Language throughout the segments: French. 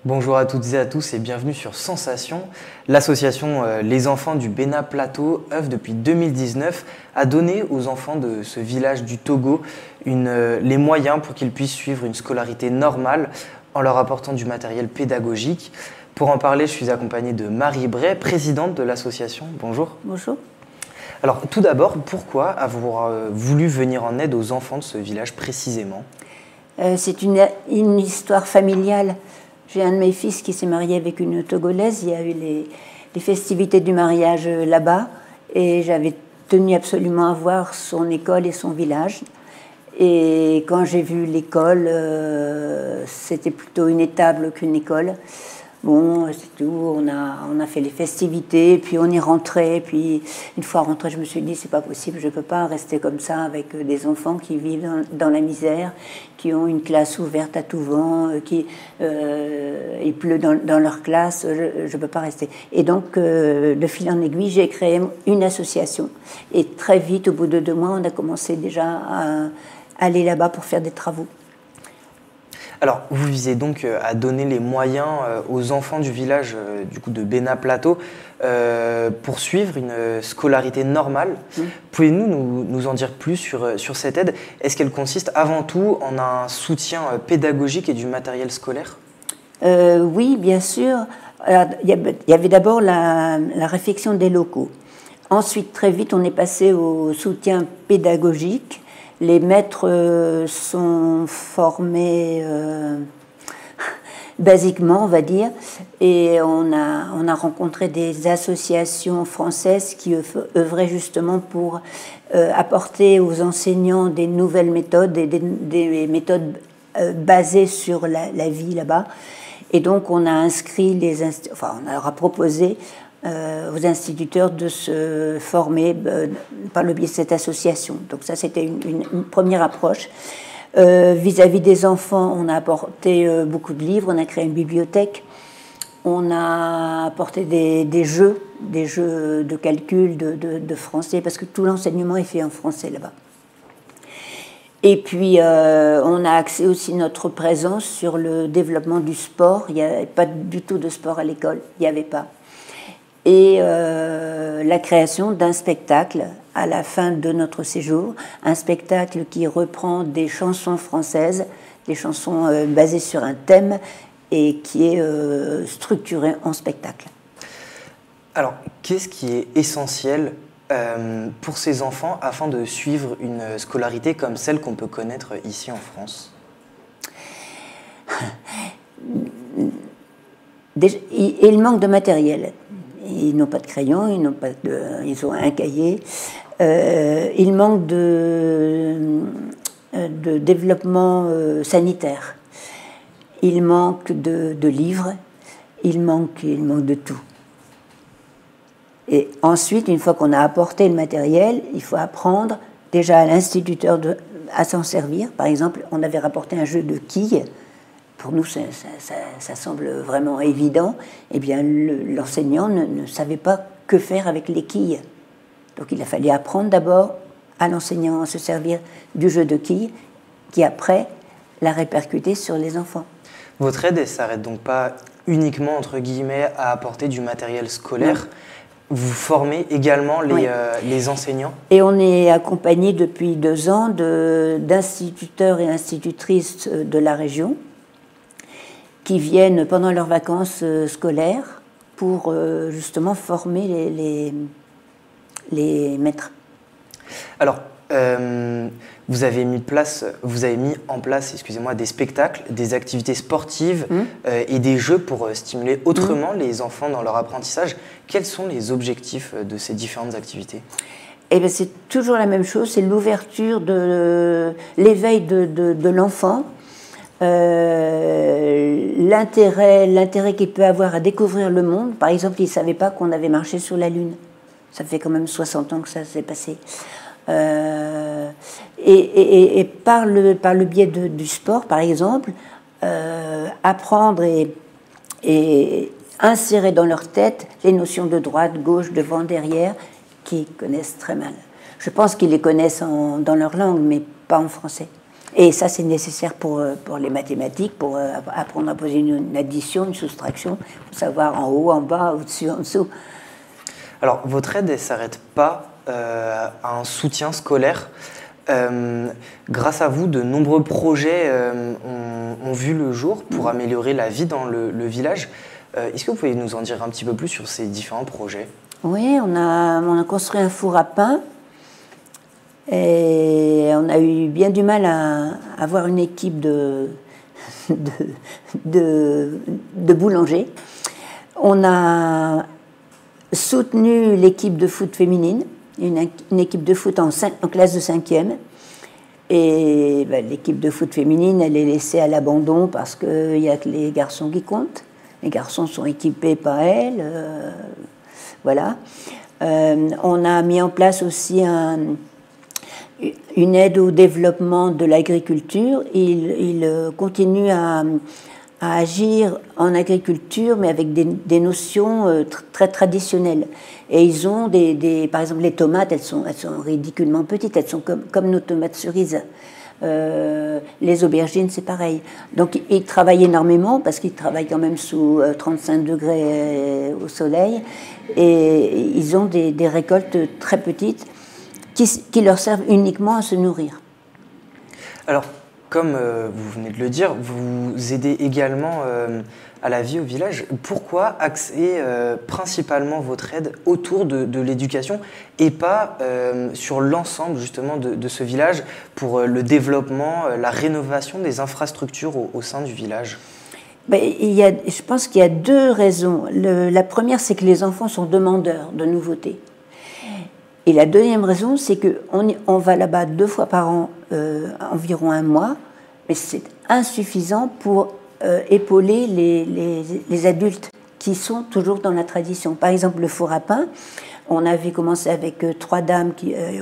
Bonjour à toutes et à tous et bienvenue sur Sensation. L'association Les Enfants du Bénin Plateau œuvre depuis 2019 à donner aux enfants de ce village du Togo les moyens pour qu'ils puissent suivre une scolarité normale en leur apportant du matériel pédagogique. Pour en parler, je suis accompagnée de Marie Bray, présidente de l'association. Bonjour. Bonjour. Alors tout d'abord, pourquoi avoir voulu venir en aide aux enfants de ce village précisément ? C'est une histoire familiale. J'ai un de mes fils qui s'est marié avec une Togolaise. Il y a eu les festivités du mariage là-bas et j'avais tenu absolument à voir son école et son village. Et quand j'ai vu l'école, c'était plutôt une étable qu'une école. Bon, c'est tout, on a fait les festivités, puis on y rentrait, puis une fois rentré, je me suis dit, c'est pas possible, je peux pas rester comme ça avec des enfants qui vivent dans la misère, qui ont une classe ouverte à tout vent, il pleut dans leur classe, je peux pas rester. Et donc, de fil en aiguille, j'ai créé une association. Et très vite, au bout de 2 mois, on a commencé déjà à aller là-bas pour faire des travaux. Alors, vous visez donc à donner les moyens aux enfants du village de Bénin Plateau pour suivre une scolarité normale. Pouvez-vous nous en dire plus sur cette aide? Est-ce qu'elle consiste avant tout en un soutien pédagogique et du matériel scolaire? Oui, bien sûr. Alors, il y avait d'abord la réfection des locaux. Ensuite, très vite, on est passé au soutien pédagogique. Les maîtres sont formés basiquement, on va dire, et on a rencontré des associations françaises qui œuvraient justement pour apporter aux enseignants des nouvelles méthodes et des méthodes basées sur la vie là-bas. Et donc on a inscrit on leur a proposé aux instituteurs de se former par le biais de cette association. Donc ça, c'était une première approche. Vis-à-vis des enfants, on a apporté beaucoup de livres, on a créé une bibliothèque, on a apporté des jeux de calcul, de français, parce que tout l'enseignement est fait en français là-bas. Et puis, on a axé aussi notre présence sur le développement du sport. Il n'y avait pas du tout de sport à l'école, il n'y avait pas. Et la création d'un spectacle à la fin de notre séjour, un spectacle qui reprend des chansons françaises, des chansons basées sur un thème et qui est structuré en spectacle. Alors, qu'est-ce qui est essentiel pour ces enfants afin de suivre une scolarité comme celle qu'on peut connaître ici en France? Il manque de matériel. Ils n'ont pas de crayon, ils ont un cahier. Il manque de développement sanitaire. Il manque de livres. Il manque de tout. Et ensuite, une fois qu'on a apporté le matériel, il faut apprendre déjà à l'instituteur à s'en servir. Par exemple, on avait rapporté un jeu de quilles. Pour nous, ça semble vraiment évident. Eh bien, l'enseignant ne savait pas que faire avec les quilles. Donc, il a fallu apprendre d'abord à l'enseignant à se servir du jeu de quilles, qui après l'a répercuté sur les enfants. Votre aide ne s'arrête donc pas uniquement, entre guillemets, à apporter du matériel scolaire. Non. Vous formez également les enseignants? Et on est accompagné depuis 2 ans d'instituteurs et institutrices de la région qui viennent pendant leurs vacances scolaires pour justement former les maîtres. Alors, vous avez mis en place, des spectacles, des activités sportives et des jeux pour stimuler autrement les enfants dans leur apprentissage. Quels sont les objectifs de ces différentes activités? Eh bien, c'est toujours la même chose, c'est l'ouverture de l'éveil de l'enfant. L'intérêt qu'il peut avoir à découvrir le monde. Par exemple, il ne savait pas qu'on avait marché sur la Lune. Ça fait quand même 60 ans que ça s'est passé. Et par le biais du sport, par exemple, apprendre et insérer dans leur tête les notions de droite, gauche, devant, derrière, qu'ils connaissent très mal. Je pense qu'ils les connaissent dans leur langue, mais pas en français. Et ça, c'est nécessaire pour les mathématiques, pour apprendre à poser une addition, une soustraction, pour savoir en haut, en bas, au-dessus, en dessous. Alors, votre aide, elle ne s'arrête pas à un soutien scolaire. Grâce à vous, de nombreux projets ont vu le jour pour améliorer la vie dans le village. Est-ce que vous pouvez nous en dire un petit peu plus sur ces différents projets? Oui, on a construit un four à pain et on a eu bien du mal à avoir une équipe de boulangers. On a soutenu l'équipe de foot féminine, une équipe de foot en classe de 5e. Et ben, l'équipe de foot féminine, elle est laissée à l'abandon parce qu'il n'y a que les garçons qui comptent. Les garçons sont équipés par elle. Voilà. On a mis en place aussi une aide au développement de l'agriculture. Il continue à agir en agriculture, mais avec des notions très traditionnelles. Et ils ont par exemple, les tomates, elles sont ridiculement petites, elles sont comme nos tomates cerises. Les aubergines, c'est pareil. Donc, ils travaillent énormément parce qu'ils travaillent quand même sous 35 degrés au soleil. Et ils ont des récoltes très petites qui leur servent uniquement à se nourrir. Alors, comme vous venez de le dire, vous aidez également à la vie au village. Pourquoi axer principalement votre aide autour de l'éducation et pas sur l'ensemble justement de ce village pour le développement, la rénovation des infrastructures au sein du village? Je pense qu'il y a deux raisons. La première, c'est que les enfants sont demandeurs de nouveautés. Et la deuxième raison, c'est qu'on va là-bas 2 fois par an, environ 1 mois, mais c'est insuffisant pour épauler les adultes qui sont toujours dans la tradition. Par exemple, le four à pain, on avait commencé avec 3 dames,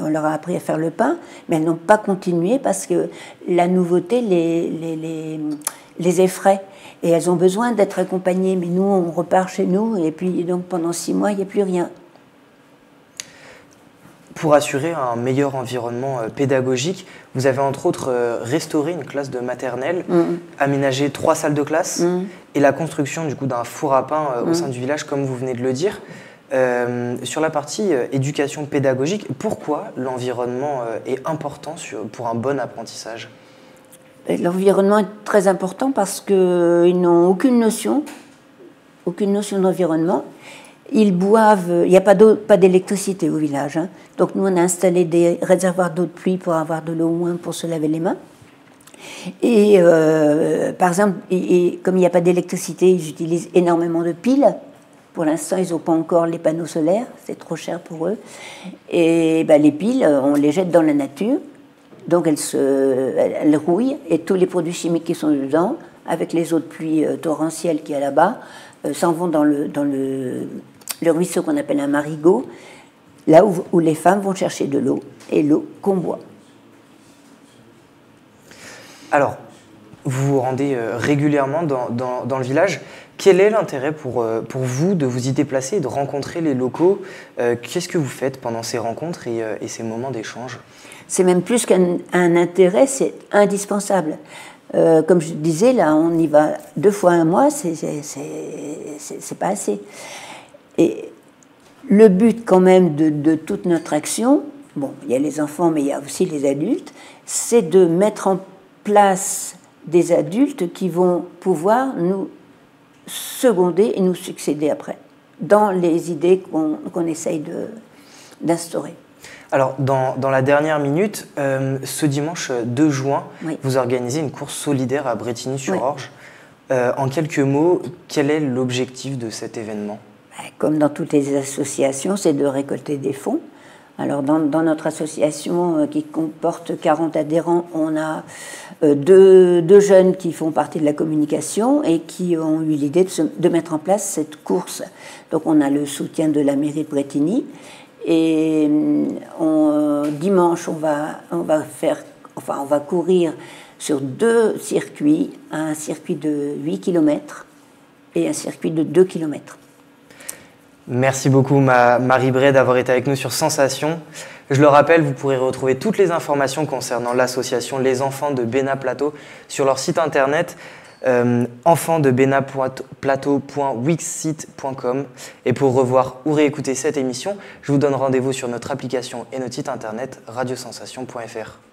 on leur a appris à faire le pain, mais elles n'ont pas continué parce que la nouveauté les effraie. Et elles ont besoin d'être accompagnées, mais nous, on repart chez nous, et puis donc pendant 6 mois, il n'y a plus rien. Pour assurer un meilleur environnement pédagogique, vous avez entre autres restauré une classe de maternelle, aménagé 3 salles de classe et la construction du coup d'un four à pain au sein du village, comme vous venez de le dire. Sur la partie éducation pédagogique, pourquoi l'environnement est important pour un bon apprentissage? L'environnement est très important parce qu'ils n'ont aucune notion d'environnement. Ils boivent, il n'y a pas d'électricité au village, hein. Donc nous on a installé des réservoirs d'eau de pluie pour avoir de l'eau au moins pour se laver les mains. Et par exemple, comme il n'y a pas d'électricité, ils utilisent énormément de piles. Pour l'instant, ils n'ont pas encore les panneaux solaires, c'est trop cher pour eux. Et les piles, on les jette dans la nature, donc elles rouillent, et tous les produits chimiques qui sont dedans, avec les eaux de pluie torrentielles qu'il y a là-bas, s'en vont dans le ruisseau qu'on appelle un marigot, là où les femmes vont chercher de l'eau, et l'eau qu'on boit. Alors, vous vous rendez régulièrement dans le village. Quel est l'intérêt pour vous de vous y déplacer et de rencontrer les locaux? Qu'est-ce que vous faites pendant ces rencontres et ces moments d'échange? C'est même plus qu'un intérêt, c'est indispensable. Comme je disais, là, on y va 2 fois 1 mois, c'est pas assez. Et le but quand même de toute notre action, bon, il y a les enfants, mais il y a aussi les adultes, c'est de mettre en place des adultes qui vont pouvoir nous seconder et nous succéder après, dans les idées qu'on essaye d'instaurer. Alors, dans la dernière minute, ce dimanche 2 juin, oui, vous organisez une course solidaire à Brétigny-sur-Orge. Oui. En quelques mots, quel est l'objectif de cet événement? Comme dans toutes les associations, c'est de récolter des fonds. Alors, dans notre association qui comporte 40 adhérents, on a 2 jeunes qui font partie de la communication et qui ont eu l'idée de mettre en place cette course. Donc, on a le soutien de la mairie de Brétigny. Et dimanche, on va courir sur 2 circuits, un circuit de 8 km et un circuit de 2 km. Merci beaucoup Marie Bray d'avoir été avec nous sur Sensation. Je le rappelle, vous pourrez retrouver toutes les informations concernant l'association Les Enfants de Bénat Plateau sur leur site internet enfantsdebenatplateau.wixsite.com. Et pour revoir ou réécouter cette émission, je vous donne rendez-vous sur notre application et notre site internet radiosensation.fr.